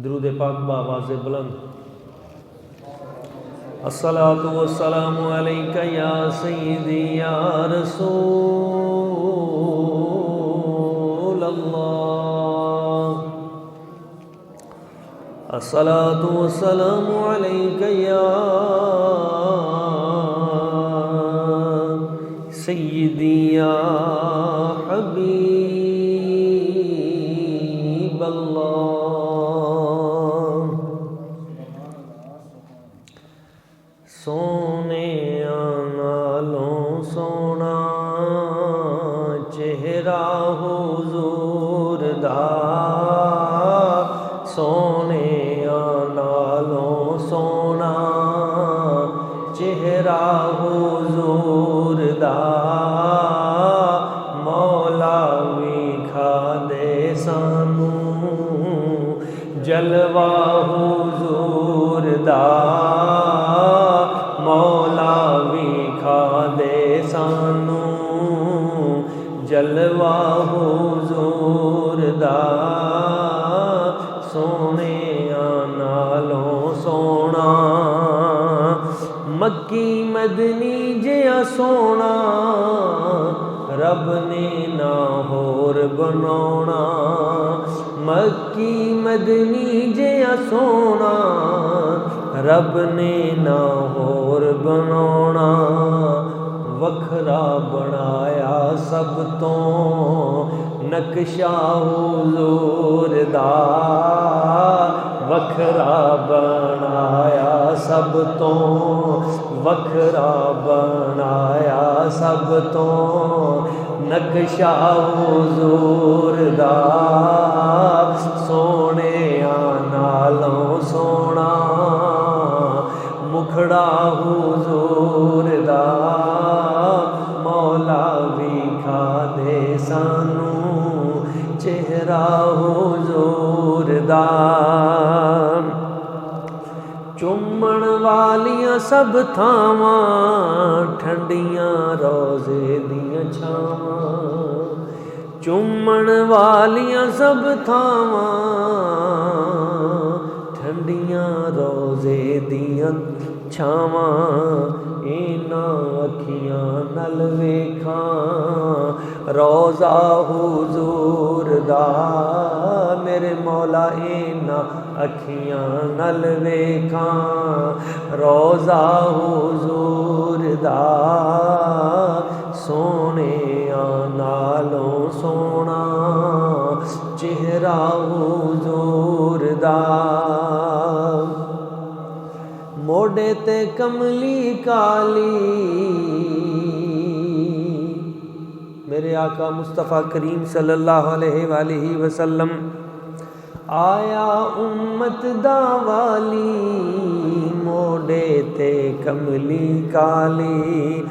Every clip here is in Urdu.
درود پاک بآواز بلند۔ الصلاۃ والسلام علیک یا سیدی یا رسول اللہ، الصلاۃ والسلام علیک یا سیدی یا حبیب اللہ۔ سونے نالوں سونا چہرہ حضور دا، سونے نالوں سونا چہرہ حضور دا، مولا ویکھا دے سانو جلوہ حضور دا، مولا ویکھا دے سانو جلوہ حضور دا، سونے نالوں سونا مکی مدنی جیا سونا، رب نے نہ ہور بناونا، مکی مدنی جیا سونا، رب نے نہ ہور بناونا، وکھرا بنایا سب تو نقشہ حضور دا، وکھرا بنایا سب تو، وکھرا بنایا سب تو نقشہ حضور دا، سونے نالوں سونا مکھڑا حضور دا، مولا ویکھا دے سانو چہرہ حضور دا، چومن والیاں سب تھاواں ٹھنڈیاں روزے دیاں چھاواں، چومن والیاں سب تھاواں ٹھنڈیاں روزے دیاں چھاواں، ایناں اکھیاں نل ویکھاں روضہ حضور دا، میرے مولا ایناں اکھیاں نل ویکھاں روضہ حضور دا، سونے نالوں سونا چہرہ حضور دا، موڈے تے کملی کالی میرے آقا مصطفیٰ کریم صلی اللہ علیہ وآلہ وسلم، آیا امت دا والی موڈے تے کملی کالی،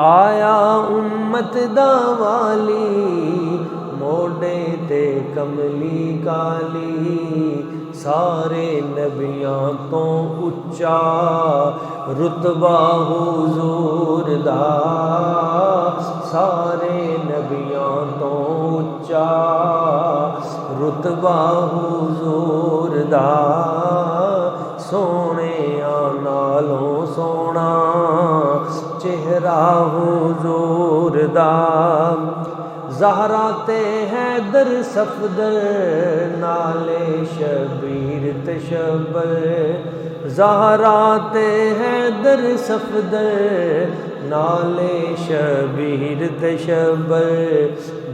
آیا امت دا والی موڈے تے کملی کالی، سارے نبیاں تو اچا رتبہ حضور دا، سارے نبیاں تو اچا رتبہ حضور دا، سونے نالوں سونا چہرہ حضور دا، زہرا تے حیدر صفدر نالے شبیر تشبر، زہرا تے حیدر صفدر نالے شبیر تشبر،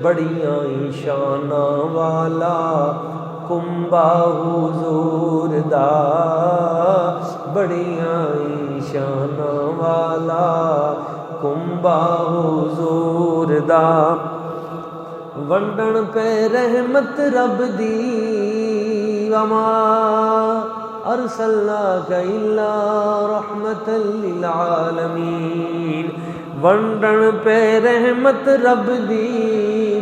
بڑیاں شاناں والا کنبہ حضور دا، بڑیاں شاناں والا کنبہ حضور دا، ونڈن پہ رحمت رب دی، وما ارسلناک الا رحمت للعالمین، ونڈن پہ رحمت رب دی،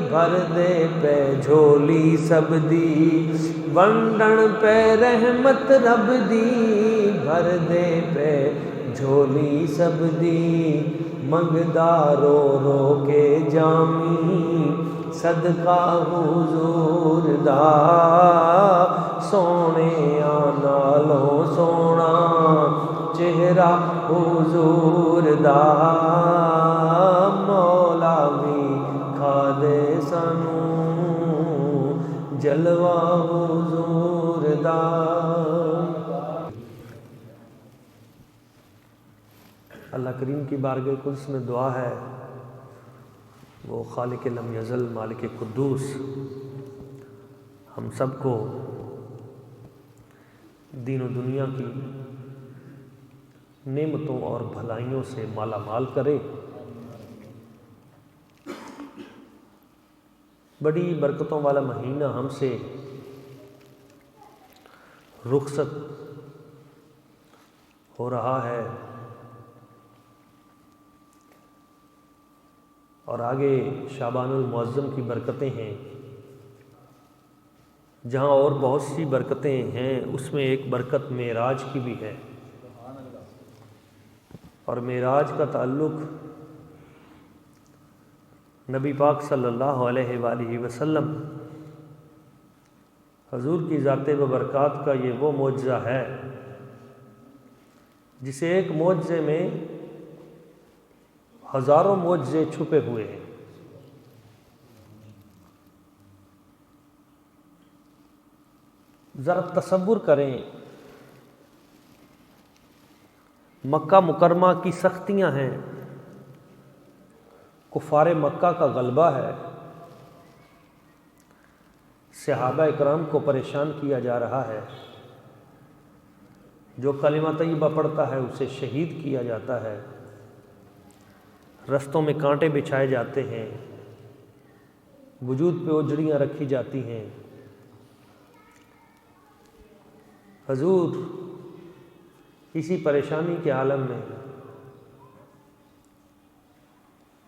بھر دے پہ جھولی سب دی، ونڈن پہ رحمت رب دی، بھر دے پہ جھولی سب دی، منگدا رو رو کے جامی صدقہ حضور دا سونے نالوں سونا چہرہ حضور دا مولا بھی کھا دے سانوں جلوہ حضور دا۔ اللہ کریم کی بارگاہ قدس میں دعا ہے وہ خالق لم یزل مالک قدوس ہم سب کو دین و دنیا کی نعمتوں اور بھلائیوں سے مالا مال کرے، بڑی برکتوں والا مہینہ ہم سے رخصت ہو رہا ہے اور آگے شعبان المعظم کی برکتیں ہیں، جہاں اور بہت سی برکتیں ہیں اس میں ایک برکت معراج کی بھی ہے، اور معراج کا تعلق نبی پاک صلی اللہ علیہ وآلہ وسلم حضور کی ذات و برکات کا یہ وہ معجزہ ہے جسے ایک معجزے میں ہزاروں معجزے چھپے ہوئے ہیں۔ ذرا تصور کریں، مکہ مکرمہ کی سختیاں ہیں، کفار مکہ کا غلبہ ہے، صحابہ اکرام کو پریشان کیا جا رہا ہے، جو کلمہ طیبہ پڑھتا ہے اسے شہید کیا جاتا ہے، رستوں میں کانٹے بچھائے جاتے ہیں، وجود پہ اجڑیاں رکھی جاتی ہیں۔ حضور اسی پریشانی کے عالم میں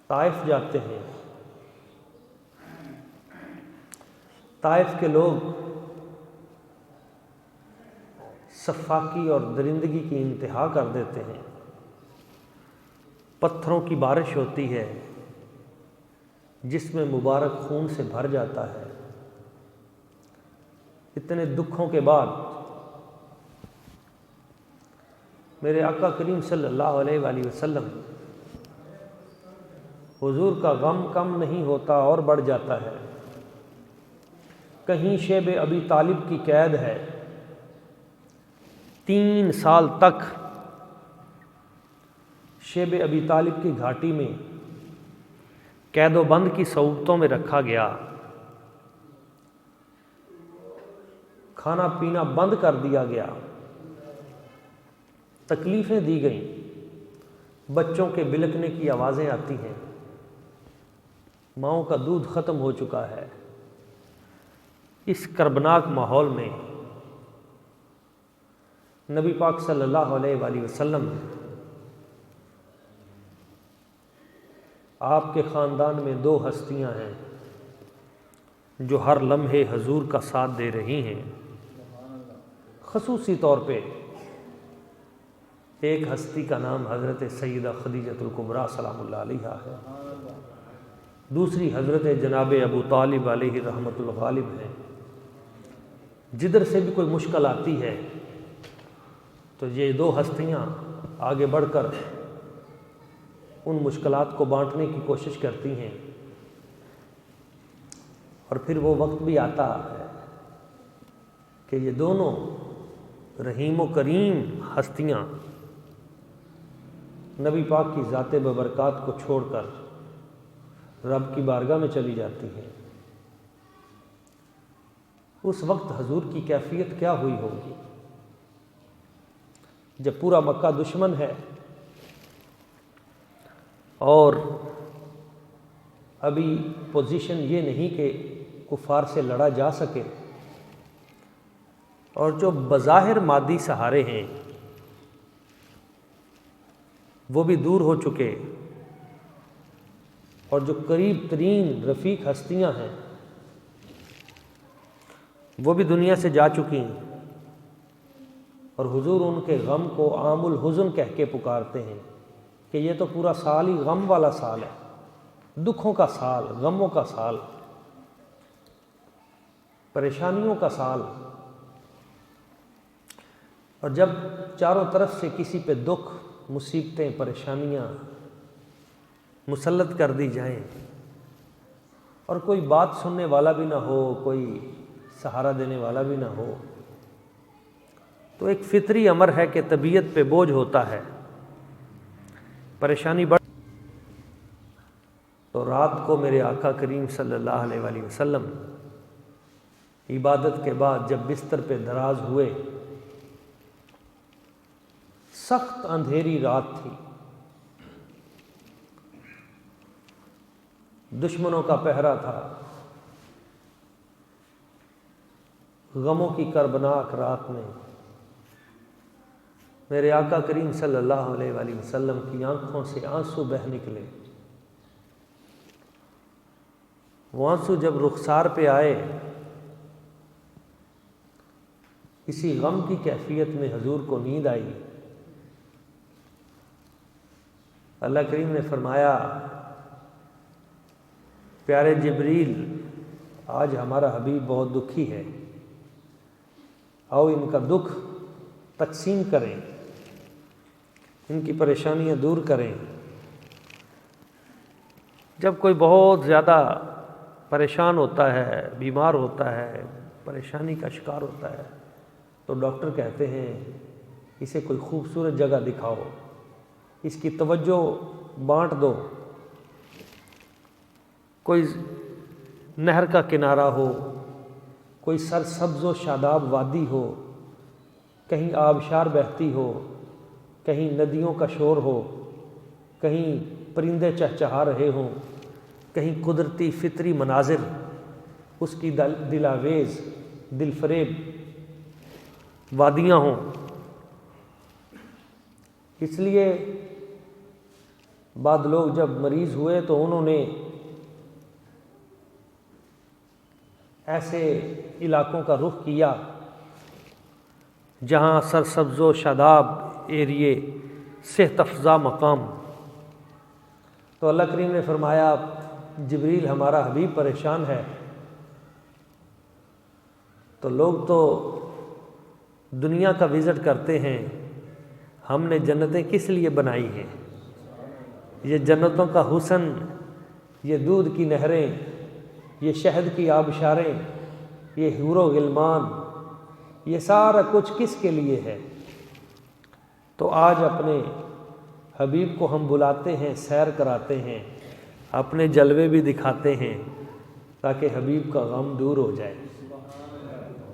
طائف جاتے ہیں۔ طائف کے لوگ سفاکی اور درندگی کی انتہا کر دیتے ہیں، پتھروں کی بارش ہوتی ہے جس میں مبارک خون سے بھر جاتا ہے۔ اتنے دکھوں کے بعد میرے آقا کریم صلی اللہ علیہ وآلہ وسلم حضور کا غم کم نہیں ہوتا اور بڑھ جاتا ہے۔ کہیں شیب ابی طالب کی قید ہے، 3 سال تک شیب ابی طالب کی گھاٹی میں قید و بند کی صعوبتوں میں رکھا گیا، کھانا پینا بند کر دیا گیا، تکلیفیں دی گئیں، بچوں کے بلکنے کی آوازیں آتی ہیں، ماؤں کا دودھ ختم ہو چکا ہے۔ اس کربناک ماحول میں نبی پاک صلی اللہ علیہ وآلہ وسلم آپ کے خاندان میں 2 ہستیاں ہیں جو ہر لمحے حضور کا ساتھ دے رہی ہیں۔ خصوصی طور پہ ایک ہستی کا نام حضرت سیدہ خدیجہ الکبریٰ سلام اللہ علیہا ہے، دوسری حضرت جناب ابو طالب علیہ رحمت الغالب ہے۔ جدھر سے بھی کوئی مشکل آتی ہے تو یہ 2 ہستیاں آگے بڑھ کر ان مشکلات کو بانٹنے کی کوشش کرتی ہیں، اور پھر وہ وقت بھی آتا ہے کہ یہ دونوں رحیم و کریم ہستیاں نبی پاک کی ذات ببرکات کو چھوڑ کر رب کی بارگاہ میں چلی جاتی ہیں۔ اس وقت حضور کی کیفیت کیا ہوئی ہوگی جب پورا مکہ دشمن ہے اور ابھی پوزیشن یہ نہیں کہ کفار سے لڑا جا سکے، اور جو بظاہر مادی سہارے ہیں وہ بھی دور ہو چکے، اور جو قریب ترین رفیق ہستیاں ہیں وہ بھی دنیا سے جا چکی، اور حضور ان کے غم کو عام الحزن کہہ کے پکارتے ہیں کہ یہ تو پورا سال ہی غم والا سال ہے، دکھوں کا سال، غموں کا سال۔ پریشانیوں کا سال، اور جب چاروں طرف سے کسی پہ دکھ، مصیبتیں، پریشانیاں مسلط کر دی جائیں اور کوئی بات سننے والا بھی نہ ہو، کوئی سہارا دینے والا بھی نہ ہو، تو ایک فطری امر ہے کہ طبیعت پہ بوجھ ہوتا ہے، پریشانی بڑھ۔ تو رات کو میرے آقا کریم صلی اللہ علیہ وآلہ وسلم عبادت کے بعد جب بستر پہ دراز ہوئے، سخت اندھیری رات تھی، دشمنوں کا پہرا تھا، غموں کی کربناک رات میں میرے آقا کریم صلی اللہ علیہ وآلہ وسلم کی آنکھوں سے آنسو بہہ نکلے۔ وہ آنسو جب رخسار پہ آئے، اسی غم کی کیفیت میں حضور کو نیند آئی۔ اللہ کریم نے فرمایا، پیارے جبریل، آج ہمارا حبیب بہت دکھی ہے، آؤ ان کا دکھ تقسیم کریں، ان کی پریشانیاں دور کریں۔ جب کوئی بہت زیادہ پریشان ہوتا ہے، بیمار ہوتا ہے، پریشانی کا شکار ہوتا ہے، تو ڈاکٹر کہتے ہیں اسے کوئی خوبصورت جگہ دکھاؤ، اس کی توجہ بانٹ دو، کوئی نہر کا کنارہ ہو، کوئی سرسبز و شاداب وادی ہو، کہیں آبشار بہتی ہو، کہیں ندیوں کا شور ہو، کہیں پرندے چہچہا رہے ہوں، کہیں قدرتی فطری مناظر اس کی دلاویز دل فریب وادیاں ہوں۔ اس لیے بعد لوگ جب مریض ہوئے تو انہوں نے ایسے علاقوں کا رخ کیا جہاں سرسبز و شاداب ایریے، صحت افزا مقام۔ تو اللہ کریم نے فرمایا، جبریل ہمارا حبیب پریشان ہے۔ تو لوگ تو دنیا کا وزٹ کرتے ہیں، ہم نے جنتیں کس لیے بنائی ہیں؟ یہ جنتوں کا حسن، یہ دودھ کی نہریں، یہ شہد کی آبشاریں، یہ حور و غلمان، یہ سارا کچھ کس کے لیے ہے؟ تو آج اپنے حبیب کو ہم بلاتے ہیں، سیر کراتے ہیں، اپنے جلوے بھی دکھاتے ہیں تاکہ حبیب کا غم دور ہو جائے۔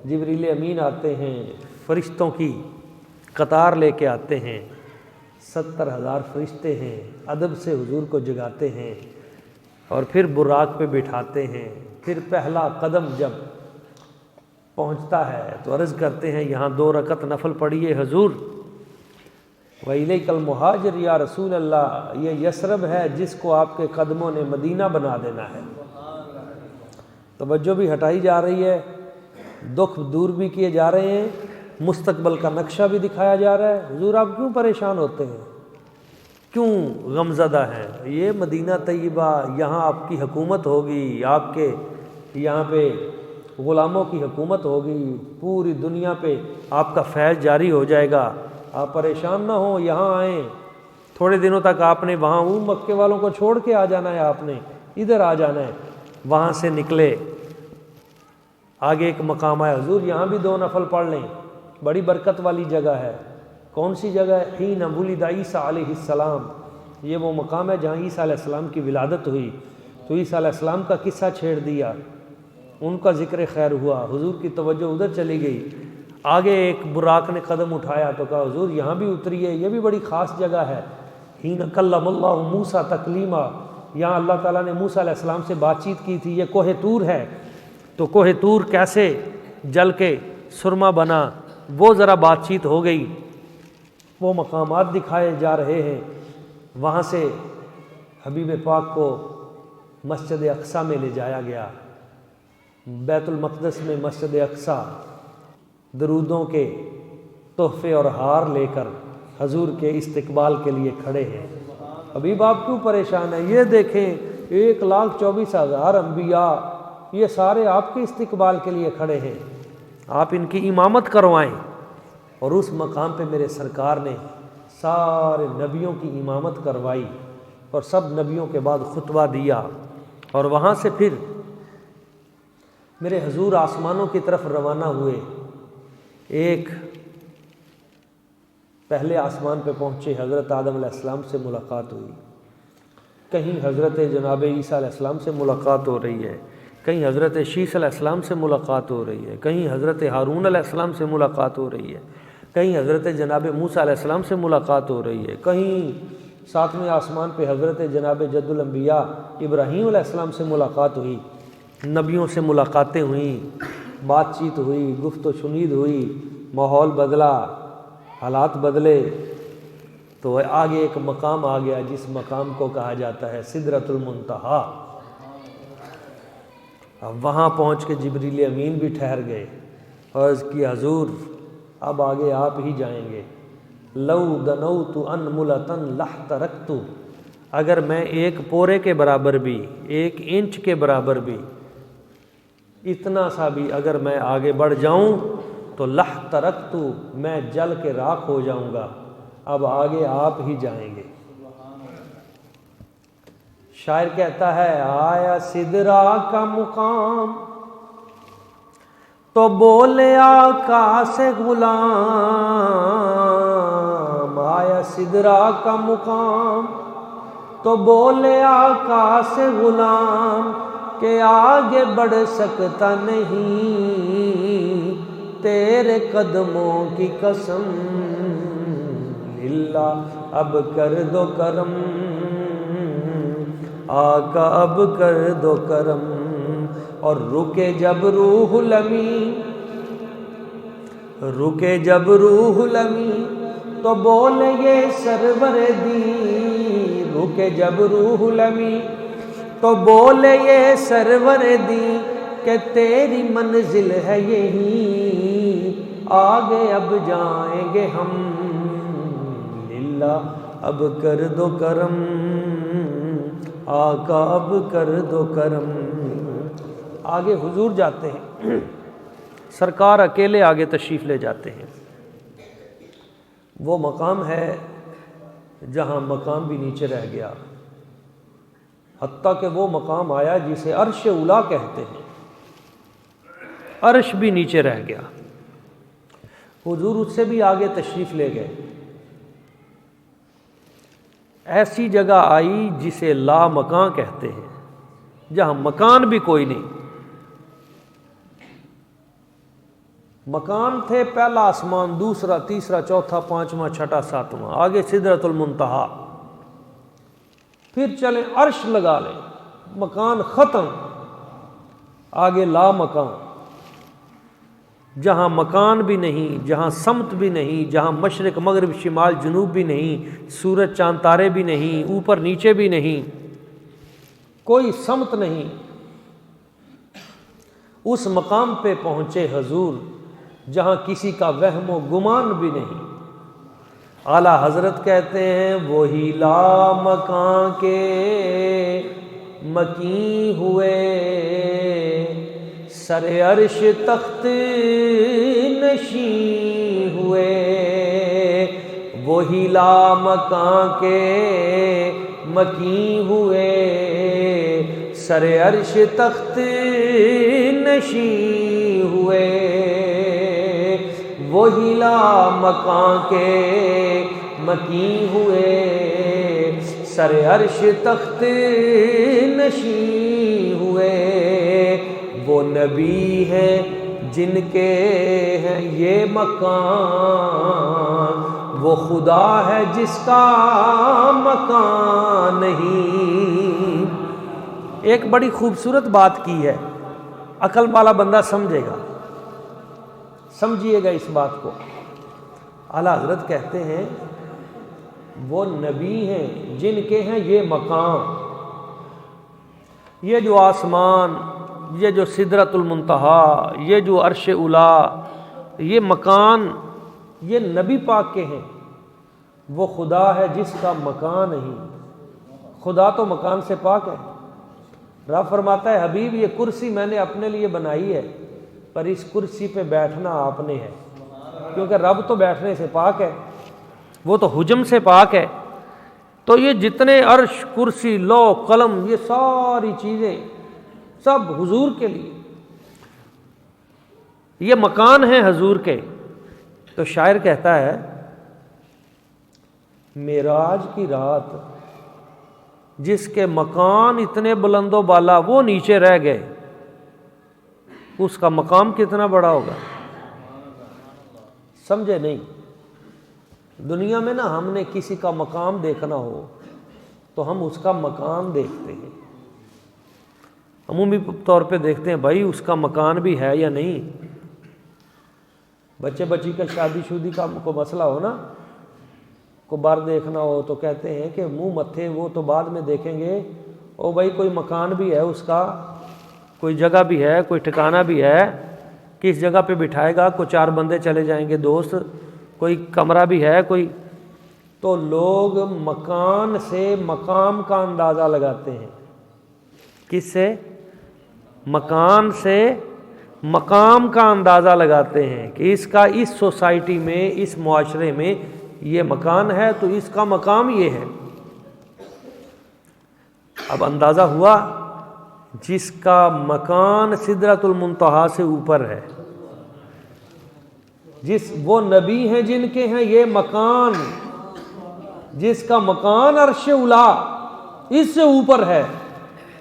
جبریل امین آتے ہیں، فرشتوں کی قطار لے کے آتے ہیں، 70,000 فرشتے ہیں، ادب سے حضور کو جگاتے ہیں اور پھر براق پہ بٹھاتے ہیں۔ پھر پہلا قدم جب پہنچتا ہے تو عرض کرتے ہیں، یہاں 2 رکعت نفل پڑھیے حضور۔ وَإِلَيْكَ الْمُهَاجِرُ یا رسول اللہ، یہ یثرب ہے جس کو آپ کے قدموں نے مدینہ بنا دینا ہے۔ توجہ بھی ہٹائی جا رہی ہے، دکھ دور بھی کیے جا رہے ہیں، مستقبل کا نقشہ بھی دکھایا جا رہا ہے۔ حضور آپ کیوں پریشان ہوتے ہیں، کیوں غمزدہ ہیں؟ یہ مدینہ طیبہ، یہاں آپ کی حکومت ہوگی، آپ کے یہاں پہ غلاموں کی حکومت ہوگی، پوری دنیا پہ آپ کا فیض جاری ہو جائے گا، آپ پریشان نہ ہوں، یہاں آئیں۔ تھوڑے دنوں تک آپ نے وہاں مکے والوں کو چھوڑ کے آ جانا ہے، آپ نے ادھر آ جانا ہے۔ وہاں سے نکلے، آگے ایک مقام ہے، حضور یہاں بھی 2 نفل پڑھ لیں، بڑی برکت والی جگہ ہے۔ کون سی جگہ ہے؟ حین ولد عیسیٰ علیہ السلام، یہ وہ مقام ہے جہاں عیسیٰ علیہ السلام کی ولادت ہوئی۔ تو عیسیٰ علیہ السلام کا قصہ چھیڑ دیا، ان کا ذکر خیر ہوا، حضور کی توجہ ادھر چلی گئی۔ آگے ایک براق نے قدم اٹھایا تو کہا حضور یہاں بھی اتریے، یہ بھی بڑی خاص جگہ ہے۔ حین کلم اللہ موسیٰ تکلیما، یہاں اللہ تعالیٰ نے موسیٰ علیہ السلام سے بات چیت کی تھی۔ یہ کوہ طور ہے، تو کوہ طور کیسے جل کے سرما بنا، وہ ذرا بات چیت ہو گئی، وہ مقامات دکھائے جا رہے ہیں۔ وہاں سے حبیب پاک کو مسجد اقصیٰ میں لے جایا گیا، بیت المقدس میں مسجد اقصیٰ، درودوں کے تحفے اور ہار لے کر حضور کے استقبال کے لیے کھڑے ہیں۔ حبیب آپ کیوں پریشان ہیں؟ یہ دیکھیں 1,24,000 انبیاء یہ سارے آپ کے استقبال کے لیے کھڑے ہیں، آپ ان کی امامت کروائیں۔ اور اس مقام پہ میرے سرکار نے سارے نبیوں کی امامت کروائی اور سب نبیوں کے بعد خطبہ دیا، اور وہاں سے پھر میرے حضور آسمانوں کی طرف روانہ ہوئے۔ ایک پہلے آسمان پہ پہنچے، حضرت آدم علیہ السلام سے ملاقات ہوئی، کہیں حضرت جناب عیسیٰ علیہ السلام سے ملاقات ہو رہی ہے، کہیں حضرت شیس علیہ السلام سے ملاقات ہو رہی ہے، کہیں حضرت ہارون علیہ السلام سے ملاقات ہو رہی ہے، کہیں حضرت جناب موسیٰ علیہ السلام سے ملاقات ہو رہی ہے، کہیں ساتویں آسمان پہ حضرت جناب جد الانبیاء ابراہیم علیہ السلام سے ملاقات ہوئی۔ نبیوں سے ملاقاتیں ہوئیں، بات چیت ہوئی، گفت و شنید ہوئی، ماحول بدلا، حالات بدلے، تو آگے ایک مقام آ گیا جس مقام کو کہا جاتا ہے سدرۃ المنتہا۔ اب وہاں پہنچ کے جبریل امین بھی ٹھہر گئے اور عرض کی حضور اب آگے آپ ہی جائیں گے۔ لو دنوت انملۃ لاحترقت، اگر میں ایک پورے کے برابر بھی، 1 انچ کے برابر بھی، اتنا سا بھی اگر میں آگے بڑھ جاؤں تو لاحترقت، میں جل کے راکھ ہو جاؤں گا، اب آگے آپ ہی جائیں گے۔ شاعر کہتا ہے آیا سدرا کا مقام تو بولے آقا سے غلام، آیا سدرا کا مقام تو بولے آقا سے غلام، کہ آگے بڑھ سکتا نہیں تیرے قدموں کی قسم، اللہ اب کر دو کرم، آقا اب کر دو کرم۔ اور رکے جب روح الامین، رکے جب روح الامین تو بولے یہ سرور دی، رکے جب روح الامین تو بولے یہ سرور دی، کہ تیری منزل ہے یہی، آگے اب جائیں گے ہم، للہ اب کر دو کرم، آقا اب کر دو کرم۔ آگے حضور جاتے ہیں، سرکار اکیلے آگے تشریف لے جاتے ہیں۔ وہ مقام ہے جہاں مقام بھی نیچے رہ گیا، حتیٰ کہ وہ مقام آیا جسے عرش اولیٰ کہتے ہیں، عرش بھی نیچے رہ گیا۔ حضور اس سے بھی آگے تشریف لے گئے، ایسی جگہ آئی جسے لا مکان کہتے ہیں، جہاں مکان بھی کوئی نہیں۔ مکان تھے پہلا آسمان، دوسرا، تیسرا، چوتھا، پانچواں، چھٹا، ساتواں، آگے سدرۃ المنتہا، پھر چلیں عرش لگا لیں، مکان ختم، آگے لا مکان، جہاں مکان بھی نہیں، جہاں سمت بھی نہیں، جہاں مشرق مغرب شمال جنوب بھی نہیں، سورج چاند تارے بھی نہیں، اوپر نیچے بھی نہیں، کوئی سمت نہیں۔ اس مقام پہ پہنچے حضور جہاں کسی کا وہم و گمان بھی نہیں۔ اعلیٰ حضرت کہتے ہیں وہی لا مکان کے مکین ہوئے، سر عرش تخت نشین ہوئے، وہی لا مکان کے مکین ہوئے، سر عرش تخت نشین ہوئے، وہی لا مکان کے مکین ہوئے، سر عرش تخت نشین ہوئے۔ وہ نبی ہیں جن کے ہیں یہ مکان، وہ خدا ہے جس کا مکان نہیں۔ ایک بڑی خوبصورت بات کی ہے، عقل والا بندہ سمجھے گا، سمجھیے گا اس بات کو۔ اعلیٰ حضرت کہتے ہیں وہ نبی ہیں جن کے ہیں یہ مقام، یہ جو آسمان، یہ جو سدرۃ المنتہا، یہ جو عرش اولیٰ، یہ مکان، یہ نبی پاک کے ہیں۔ وہ خدا ہے جس کا مکان نہیں، خدا تو مکان سے پاک ہے۔ رب فرماتا ہے حبیب یہ کرسی میں نے اپنے لیے بنائی ہے، پر اس کرسی پہ بیٹھنا آپ نے ہے، کیونکہ رب تو بیٹھنے سے پاک ہے، وہ تو حجم سے پاک ہے۔ تو یہ جتنے عرش، کرسی، لوح، قلم، یہ ساری چیزیں سب حضور کے لیے، یہ مکان ہیں حضور کے۔ تو شاعر کہتا ہے معراج کی رات جس کے مکان اتنے بلند و بالا وہ نیچے رہ گئے، اس کا مقام کتنا بڑا ہوگا؟ سمجھے نہیں؟ دنیا میں نا ہم نے کسی کا مقام دیکھنا ہو تو ہم اس کا مکان دیکھتے ہیں، عمومی طور پہ دیکھتے ہیں بھائی اس کا مکان بھی ہے یا نہیں۔ بچے بچی کا شادی شودی کا کو مسئلہ ہو نا، کو بار دیکھنا ہو تو کہتے ہیں کہ منہ متھے وہ تو بعد میں دیکھیں گے، او بھائی کوئی مکان بھی ہے اس کا، کوئی جگہ بھی ہے، کوئی ٹھکانہ بھی ہے، کس جگہ پہ بٹھائے گا، کوئی 4 بندے چلے جائیں گے دوست، کوئی کمرہ بھی ہے کوئی۔ تو لوگ مکان سے مقام کا اندازہ لگاتے ہیں۔ کس سے؟ مکان سے مقام کا اندازہ لگاتے ہیں کہ اس کا اس سوسائٹی میں، اس معاشرے میں یہ مکان ہے تو اس کا مقام یہ ہے۔ اب اندازہ ہوا جس کا مکان سدرۃ المنتہا سے اوپر ہے، جس وہ نبی ہیں جن کے ہیں یہ مکان، جس کا مکان عرش اولا اس سے اوپر ہے،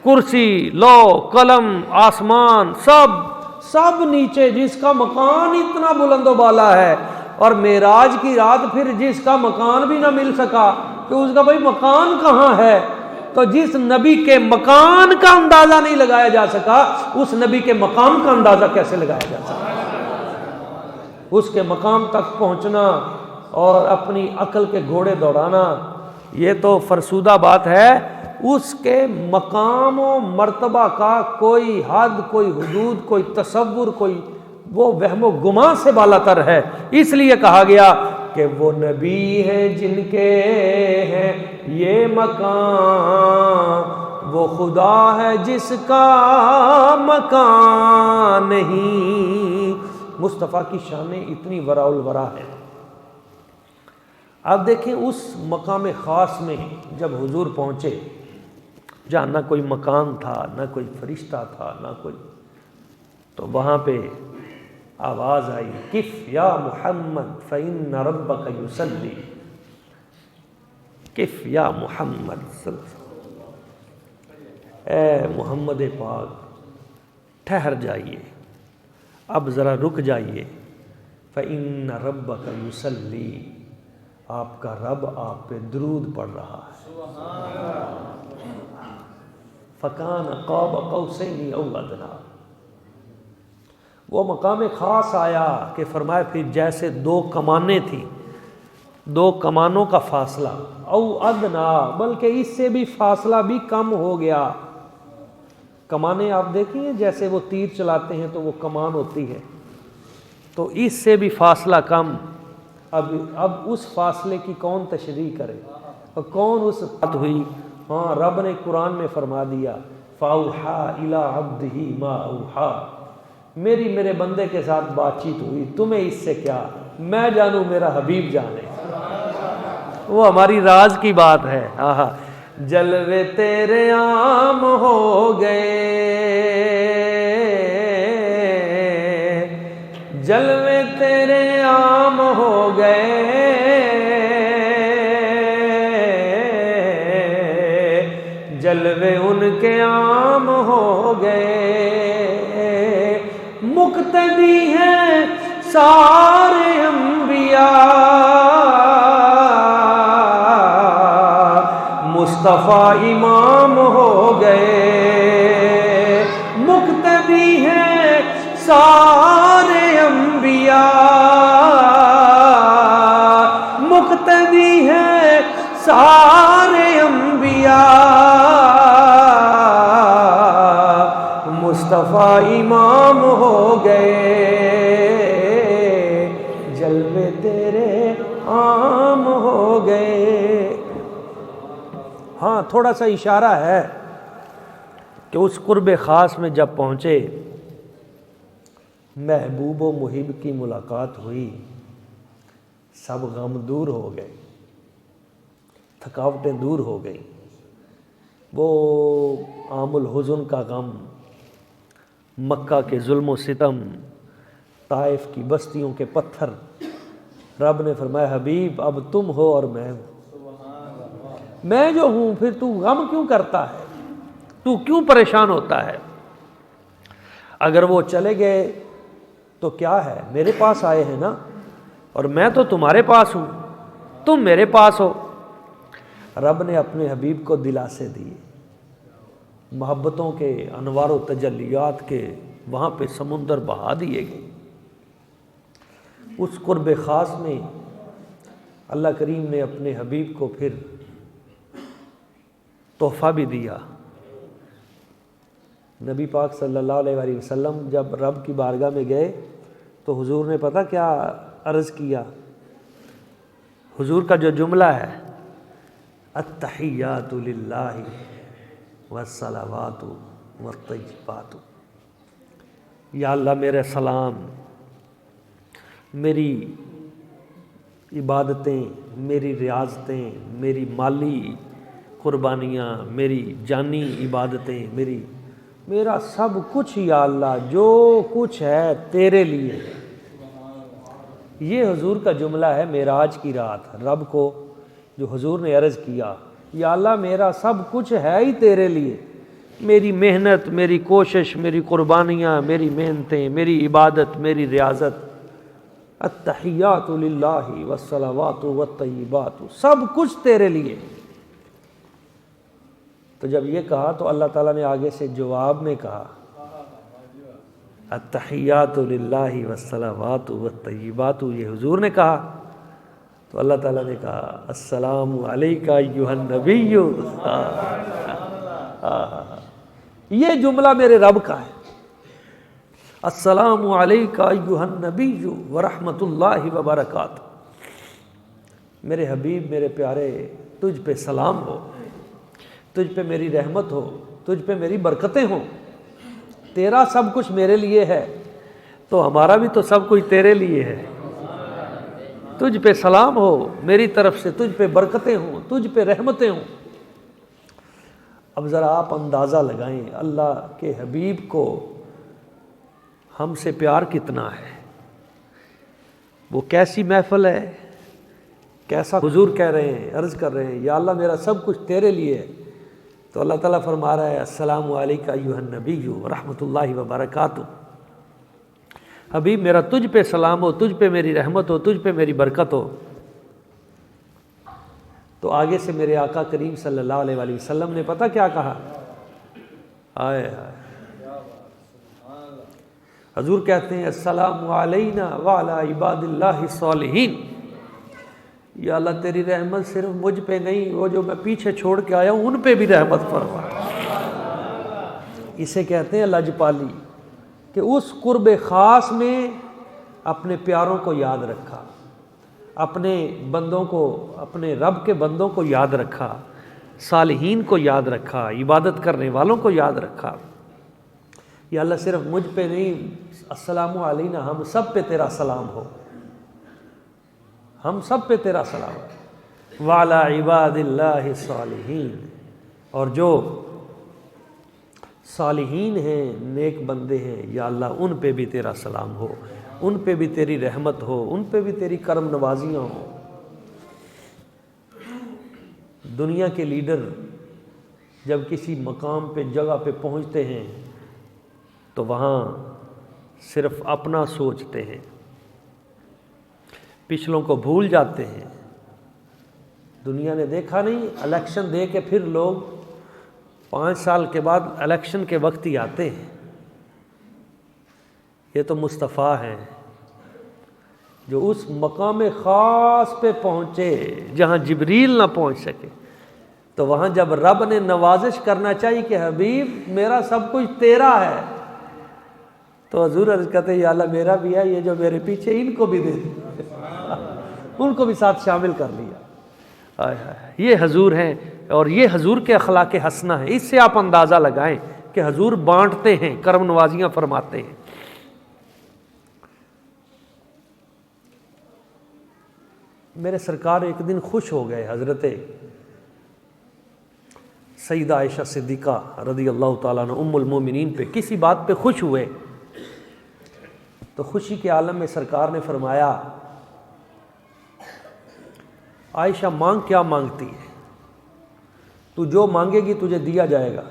کرسی، لوح، قلم، آسمان سب نیچے، جس کا مکان اتنا بلند و بالا ہے، اور معراج کی رات پھر جس کا مکان بھی نہ مل سکا کہ اس کا بھائی مکان کہاں ہے، تو جس نبی کے مکان کا اندازہ نہیں لگایا جا سکا اس نبی کے مقام کا اندازہ کیسے لگایا جا سکا؟ اس کے مقام تک پہنچنا اور اپنی عقل کے گھوڑے دوڑانا یہ تو فرسودہ بات ہے۔ اس کے مقام و مرتبہ کا کوئی حد، کوئی حدود، کوئی تصور، کوئی وہ وہم و گمان سے بالا تر ہے۔ اس لیے کہا گیا کہ وہ نبی ہیں جن کے ہیں یہ مکان، وہ خدا ہے جس کا مکان نہیں۔ مصطفیٰ کی شانیں اتنی وراء الورا ہے۔ اب دیکھیں اس مقام خاص میں جب حضور پہنچے، جہاں نہ کوئی مکان تھا، نہ کوئی فرشتہ تھا، نہ کوئی، تو وہاں پہ آواز آئی کف یا محمد فإن ربک یصلی، کف یا محمد صلی اللہ علیہ وسلم، اے محمد پاک ٹھہر جائیے، اب ذرا رک جائیے، فإن ربک یصلی، آپ کا رب آپ پہ درود پڑھ رہا ہے۔ فکان قاب قوسین او ادنی، وہ مقام خاص آیا کہ فرمایا پھر جیسے 2 کمانیں تھیں، 2 کمانوں کا فاصلہ، او ادنا، بلکہ اس سے بھی فاصلہ بھی کم ہو گیا۔ کمانیں آپ دیکھیں ہیں جیسے وہ تیر چلاتے ہیں تو وہ کمان ہوتی ہے، تو اس سے بھی فاصلہ کم۔ اب اس فاصلے کی کون تشریح کرے اور کون اس بات ہوئی؟ ہاں رب نے قرآن میں فرما دیا فَأَوْحَىٰ إِلَىٰ عَبْدِهِ مَا أَوْحَىٰ، میری میرے بندے کے ساتھ بات چیت ہوئی، تمہیں اس سے کیا، میں جانوں میرا حبیب جانے، وہ ہماری راز کی بات ہے۔ آہا، جلوے تیرے عام ہو گئے، جلوے تیرے عام ہو گئے، جلوے ان کے عام ہو گئے، مقتدی ہیں سارے انبیاء، مصطفیٰ امام ہو گئے، مقتدی ہیں سارے انبیاء، مقتدی ہیں سارے انبیاء، مصطفیٰ امام ہو گئے، جلوے تیرے عام ہو گئے۔ ہاں تھوڑا سا اشارہ ہے کہ اس قرب خاص میں جب پہنچے، محبوب و محب کی ملاقات ہوئی، سب غم دور ہو گئے، تھکاوٹیں دور ہو گئیں، وہ عام الحزن کا غم، مکہ کے ظلم و ستم، طائف کی بستیوں کے پتھر، رب نے فرمایا حبیب اب تم ہو اور میں ہوں، میں جو ہوں پھر تو غم کیوں کرتا ہے، تو کیوں پریشان ہوتا ہے؟ اگر وہ چلے گئے تو کیا ہے، میرے پاس آئے ہیں نا، اور میں تو تمہارے پاس ہوں، تم میرے پاس ہو۔ رب نے اپنے حبیب کو دلاسے دیے، محبتوں کے انوار و تجلیات کے وہاں پہ سمندر بہا دیے گئے۔ اس قرب خاص میں اللہ کریم نے اپنے حبیب کو پھر تحفہ بھی دیا۔ نبی پاک صلی اللہ علیہ وآلہ وسلم جب رب کی بارگاہ میں گئے تو حضور نے پتہ کیا عرض کیا؟ حضور کا جو جملہ ہے التحیات للہ والصلوات والطیبات، یا اللہ میرے سلام، میری عبادتیں، میری ریاضتیں، میری مالی قربانیاں، میری جانی عبادتیں، میرا سب کچھ یا اللہ جو کچھ ہے تیرے لیے۔ یہ حضور کا جملہ ہے معراج کی رات، رب کو جو حضور نے عرض کیا یا اللہ میرا سب کچھ ہے ہی تیرے لیے، میری محنت، میری کوشش، میری قربانیاں، میری محنتیں، میری عبادت، میری ریاضت، التحیات للہ والصلوات والطیبات، سب کچھ تیرے لیے۔ تو جب یہ کہا تو اللہ تعالیٰ نے آگے سے جواب میں کہا التحیات للہ والصلوات والطیبات، یہ حضور نے کہا تو اللہ تعالیٰ نے کہا السلام علیکہ ایھا النبی۔ یہ جملہ میرے رب کا ہے، السلام علیکہ ایھا النبی ورحمۃ اللہ وبرکاتہ۔ میرے حبیب، میرے پیارے، تجھ پہ سلام ہو، تجھ پہ میری رحمت ہو، تجھ پہ میری برکتیں ہوں، تیرا سب کچھ میرے لیے ہے تو ہمارا بھی تو سب کچھ تیرے لیے ہے۔ تجھ پہ سلام ہو، میری طرف سے تجھ پہ برکتیں ہوں، تجھ پہ رحمتیں ہوں۔ اب ذرا آپ اندازہ لگائیں اللہ کے حبیب کو ہم سے پیار کتنا ہے، وہ کیسی محفل ہے، کیسا حضور کہہ رہے ہیں، عرض کر رہے ہیں یا اللہ میرا سب کچھ تیرے لیے ہے، تو اللہ تعالیٰ فرما رہا ہے السلام علیکہ ایھا النبی ورحمۃ اللہ وبرکاتہ۔ حبیب میرا تجھ پہ سلام ہو، تجھ پہ میری رحمت ہو، تجھ پہ میری برکت ہو۔ تو آگے سے میرے آقا کریم صلی اللہ علیہ وآلہ وسلم نے پتہ کیا کہا؟ آئے حضور کہتے ہیں السلام علینا وعلی عباد اللہ الصالحین، یا اللہ تیری رحمت صرف مجھ پہ نہیں، وہ جو میں پیچھے چھوڑ کے آیا ہوں ان پہ بھی رحمت فرما۔ اسے کہتے ہیں لجپالی، کہ اس قرب خاص میں اپنے پیاروں کو یاد رکھا، اپنے بندوں کو، اپنے رب کے بندوں کو یاد رکھا، صالحین کو یاد رکھا، عبادت کرنے والوں کو یاد رکھا۔ یا اللہ صرف مجھ پہ نہیں، السلام علینا، ہم سب پہ تیرا سلام ہو، ہم سب پہ تیرا سلام، وعلی عباد اللہ الصالحین، اور جو صالحین ہیں، نیک بندے ہیں، یا اللہ ان پہ بھی تیرا سلام ہو، ان پہ بھی تیری رحمت ہو، ان پہ بھی تیری کرم نوازیاں ہوں۔ دنیا کے لیڈر جب کسی مقام پہ، جگہ پہ پہنچتے ہیں تو وہاں صرف اپنا سوچتے ہیں، پچھلوں کو بھول جاتے ہیں۔ دنیا نے دیکھا نہیں، الیکشن دے کے پھر لوگ 5 سال کے بعد الیکشن کے وقت ہی آتے ہیں۔ یہ تو مصطفیٰ ہیں جو اس مقام خاص پہ پہنچے جہاں جبریل نہ پہنچ سکے، تو وہاں جب رب نے نوازش کرنا چاہیے کہ حبیب میرا سب کچھ تیرا ہے، تو حضور عرض کرتے ہیں یا اللہ میرا بھی ہے، یہ جو میرے پیچھے ان کو بھی دے دے، ان کو بھی ساتھ شامل کر لیا۔ یہ حضور ہیں، اور یہ حضور کے اخلاق حسنہ ہے۔ اس سے آپ اندازہ لگائیں کہ حضور بانٹتے ہیں، کرم نوازیاں فرماتے ہیں۔ میرے سرکار ایک دن خوش ہو گئے، حضرت سیدہ عائشہ صدیقہ رضی اللہ تعالیٰ عنہ ام المومنین پہ کسی بات پہ خوش ہوئے، تو خوشی کے عالم میں سرکار نے فرمایا عائشہ مانگ کیا مانگتی ہے، تو جو مانگے گی تجھے دیا جائے گا۔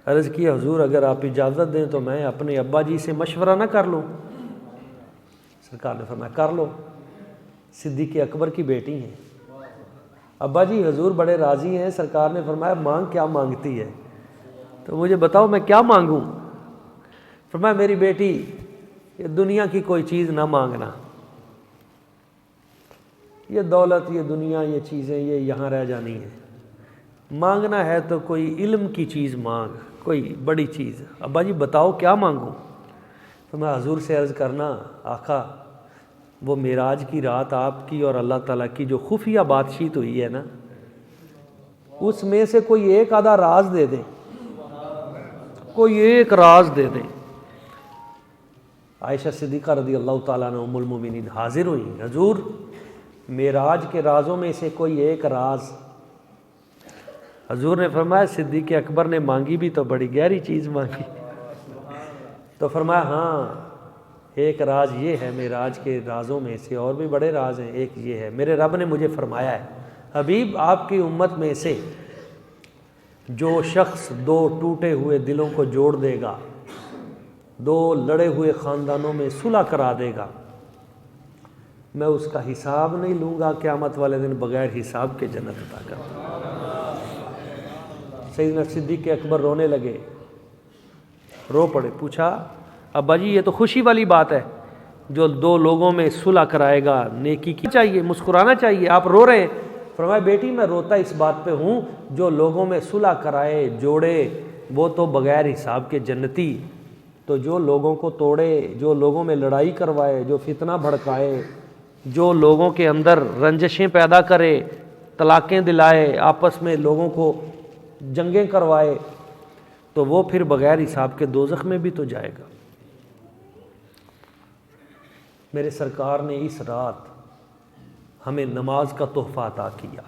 عرض کی حضور اگر آپ اجازت دیں تو میں اپنے ابا جی سے مشورہ نہ کر لوں؟ سرکار نے فرمایا کر لو، صدیق اکبر کی بیٹی ہیں۔ ابا جی حضور بڑے راضی ہیں، سرکار نے فرمایا مانگ کیا مانگتی ہے، تو مجھے بتاؤ میں کیا مانگوں؟ فرمایا میری بیٹی یہ دنیا کی کوئی چیز نہ مانگنا، یہ دولت، یہ دنیا، یہ چیزیں یہ یہاں رہ جانی ہے، مانگنا ہے تو کوئی علم کی چیز مانگ، کوئی بڑی چیز۔ ابا جی بتاؤ کیا مانگوں؟ تو میں حضور سے عرض کرنا آقا وہ معراج کی رات آپ کی اور اللہ تعالیٰ کی جو خفیہ بات چیت ہوئی ہے نا، اس میں سے کوئی ایک آدھا راز دے دیں، کوئی ایک راز دے دیں۔ عائشہ صدیقہ رضی اللہ تعالیٰ عنہ ام المومنین حاضر ہوئیں، حضور معراج کے رازوں میں سے کوئی ایک راز۔ حضور نے فرمایا صدیق اکبر نے مانگی بھی تو بڑی گہری چیز مانگی، تو فرمایا ہاں ایک راز یہ ہے معراج کے رازوں میں سے، اور بھی بڑے راز ہیں، ایک یہ ہے میرے رب نے مجھے فرمایا ہے حبیب آپ کی امت میں سے جو شخص دو ٹوٹے ہوئے دلوں کو جوڑ دے گا، دو لڑے ہوئے خاندانوں میں صلح کرا دے گا، میں اس کا حساب نہیں لوں گا، قیامت والے دن بغیر حساب کے جنت عطا کروں گا۔ سیدنا صدیق اکبر رونے لگے، رو پڑے، پوچھا ابا جی یہ تو خوشی والی بات ہے، جو دو لوگوں میں صلح کرائے گا نیکی کی چاہیے، مسکرانا چاہیے، آپ رو رہے ہیں؟ فرمایا بیٹی میں روتا اس بات پہ ہوں جو لوگوں میں صلح کرائے جوڑے وہ تو بغیر حساب کے جنتی، تو جو لوگوں کو توڑے، جو لوگوں میں لڑائی کروائے، جو فتنہ بھڑکائے، جو لوگوں کے اندر رنجشیں پیدا کرے، طلاقیں دلائے، آپس میں لوگوں کو جنگیں کروائے، تو وہ پھر بغیر حساب کے دوزخ میں بھی تو جائے گا۔ میرے سرکار نے اس رات ہمیں نماز کا تحفہ عطا کیا۔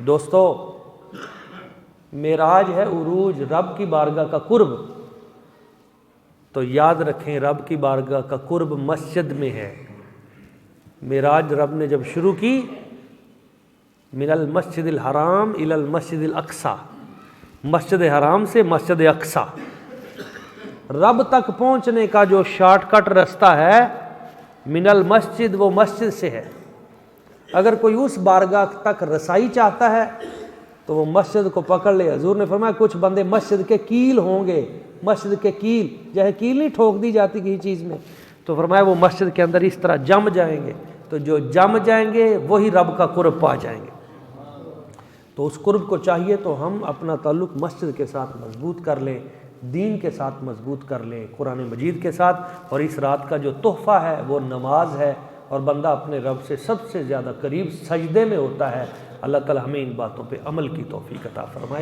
دوستو معراج ہے عروج، رب کی بارگاہ کا قرب، تو یاد رکھیں رب کی بارگاہ کا قرب مسجد میں ہے۔ معراج رب نے جب شروع کی من المسجد الحرام الی المسجد الاقصی، مسجد حرام سے مسجد اقصی، رب تک پہنچنے کا جو شارٹ کٹ رستہ ہے من المسجد وہ مسجد سے ہے۔ اگر کوئی اس بارگاہ تک رسائی چاہتا ہے تو وہ مسجد کو پکڑ لے۔ حضور نے فرمایا کچھ بندے مسجد کے کیل ہوں گے، مسجد کے کیل، جیسے کیل نہیں ٹھوک دی جاتی کسی چیز میں، تو فرمایا وہ مسجد کے اندر اس طرح جم جائیں گے، تو جو جم جائیں گے وہی رب کا قرب پا جائیں گے۔ تو اس قرب کو چاہیے تو ہم اپنا تعلق مسجد کے ساتھ مضبوط کر لیں، دین کے ساتھ مضبوط کر لیں، قرآن مجید کے ساتھ، اور اس رات کا جو تحفہ ہے وہ نماز ہے، اور بندہ اپنے رب سے سب سے زیادہ قریب سجدے میں ہوتا ہے۔ اللہ تعالی ہمیں ان باتوں پہ عمل کی توفیق عطا فرمائے۔